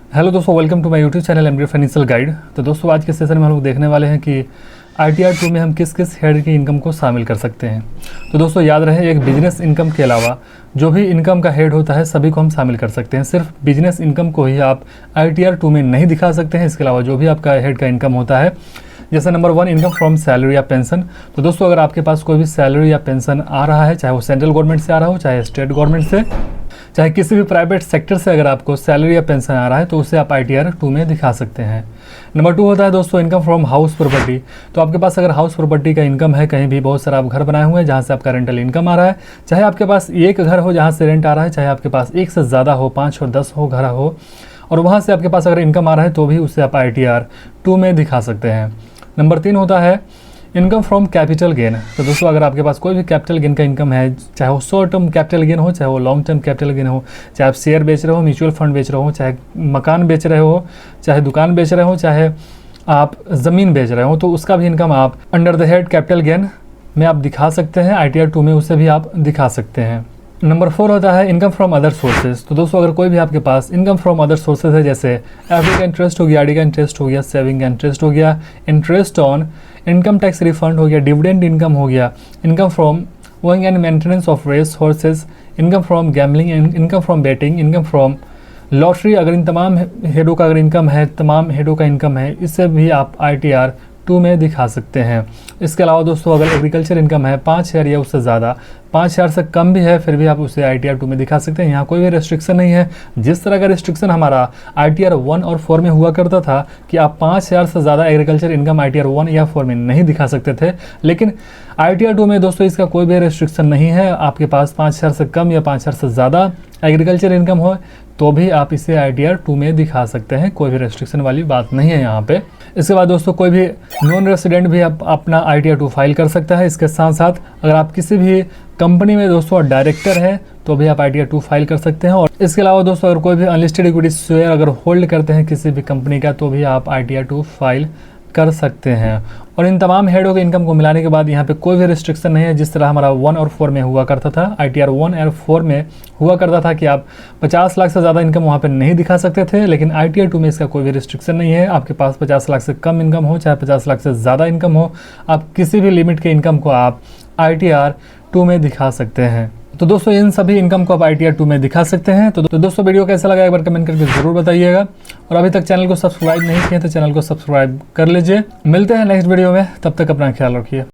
Hello दोस्तों, welcome to my YouTube channel MD financial guide. तो दोस्तों आज के सेशन में हम लोग देखने वाले हैं कि ITR 2 में हम किस किस हेड की इनकम को शामिल कर सकते हैं। तो दोस्तों याद रहे, एक बिजनेस इनकम के अलावा जो भी इनकम का हेड होता है सभी को हम शामिल कर सकते हैं। सिर्फ बिजनेस इनकम को ही आप ITR 2 में नहीं दिखा सकते हैं। इसके अलावा जो भी आपका हेड का इनकम होता है, जैसे नंबर 1 इनकम फ्रॉम सैलरी या पेंशन। तो दोस्तों अगर आपके पास कोई भी सैलरी या पेंशन आ रहा है, चाहे वो सेंट्रल गवर्नमेंट से आ रहा हो, चाहे स्टेट गवर्नमेंट से, चाहे किसी भी प्राइवेट सेक्टर से अगर आपको सैलरी या पेंशन आ रहा है तो उसे आप ITR 2 में दिखा सकते हैं। नंबर 2 होता है दोस्तों इनकम फ्रॉम हाउस प्रॉपर्टी। तो आपके पास अगर हाउस प्रॉपर्टी का इनकम है, कहीं भी बहुत सारा आप घर बनाए हुए हैं जहाँ से आपका रेंटल इनकम आ रहा है, चाहे आपके पास एक घर हो जहाँ से रेंट आ रहा है, चाहे आपके पास एक से ज़्यादा हो, 5 और 10 हो घर हो, और वहाँ से आपके पास अगर इनकम आ रहा है तो भी उसे आप ITR 2 में दिखा सकते हैं। नंबर 3 होता है इनकम फ्रॉम कैपिटल गेन। तो दोस्तों अगर आपके पास कोई भी कैपिटल गेन का इनकम है, चाहे वो शॉर्ट टर्म कैपिटल गेन हो, चाहे वो लॉन्ग टर्म कैपिटल गेन हो, चाहे आप शेयर बेच रहे हो, म्यूचुअल फंड बेच रहे हो, चाहे मकान बेच रहे हो, चाहे दुकान बेच रहे हो, चाहे आप ज़मीन बेच रहे हो, तो उसका भी इनकम आप under the head capital gain में आप दिखा सकते हैं। ITR 2 में उसे भी आप दिखा सकते हैं। नंबर 4 होता है इनकम फ्रॉम अदर सोर्सेज। तो दोस्तों अगर कोई भी आपके पास इनकम फ्रॉम अदर सोर्सेज है, जैसे एफडी का इंटरेस्ट हो गया, RD का इंटरेस्ट हो गया, सेविंग का इंटरेस्ट हो गया, interest on income tax refund हो गया, डिविडेंड इनकम हो गया, income from owing and maintenance of race horses, income from gambling, income from betting, income from lottery, अगर इन तमाम हेडों का अगर इनकम है, तमाम हेडों का इनकम है, इससे भी आप ITR 2 में दिखा सकते हैं। इसके अलावा दोस्तों अगर एग्रीकल्चर इनकम है 5,000 या उससे ज़्यादा, 5,000 से कम भी है, फिर भी आप उसे ITR 2 में दिखा सकते हैं। यहाँ कोई भी रेस्ट्रिक्शन नहीं है। जिस तरह का रेस्ट्रिक्शन हमारा ITR 1 और 4 में हुआ करता था कि आप 5,000 से ज़्यादा एग्रीकल्चर इनकम ITR 1 या 4 में नहीं दिखा सकते थे, लेकिन ITR 2 में दोस्तों इसका कोई भी रेस्ट्रिक्शन नहीं है। आपके पास 5,000 से कम या 5,000 से ज़्यादा एग्रीकल्चर इनकम हो तो भी आप इसे ITR 2 में दिखा सकते हैं। कोई भी रेस्ट्रिक्शन वाली बात नहीं है यहाँ पे। इसके बाद दोस्तों कोई भी नॉन रेसिडेंट भी अपना ITR 2 फाइल कर सकता है। इसके साथ साथ अगर आप किसी भी कंपनी में दोस्तों डायरेक्टर है तो भी आप ITR 2 फाइल कर सकते हैं। और इसके अलावा दोस्तों अगर कोई भी अनलिस्टेड इक्विटी शेयर अगर होल्ड करते हैं किसी भी कंपनी का तो भी आप ITR 2 फाइल कर सकते हैं। और इन तमाम हेडों के इनकम को मिलाने के बाद यहाँ पे कोई भी रिस्ट्रिक्शन नहीं है। जिस तरह हमारा 1 और 4 में हुआ करता था, ITR 1 और 4 में हुआ करता था कि आप 50 लाख से ज़्यादा इनकम वहाँ पे नहीं दिखा सकते थे, लेकिन ITR 2 में इसका कोई भी रिस्ट्रिक्शन नहीं है। आपके पास 50 लाख से कम इनकम हो, चाहे 50 लाख से ज़्यादा इनकम हो, आप किसी भी लिमिट के इनकम को आप ITR 2 में दिखा सकते हैं। तो दोस्तों इन सभी इनकम को आप ITR 2 में दिखा सकते हैं। तो दोस्तों वीडियो कैसा लगा एक बार कमेंट करके ज़रूर बताइएगा। और अभी तक चैनल को सब्सक्राइब नहीं किए तो चैनल को सब्सक्राइब कर लीजिए। मिलते हैं नेक्स्ट वीडियो में, तब तक अपना ख्याल रखिए।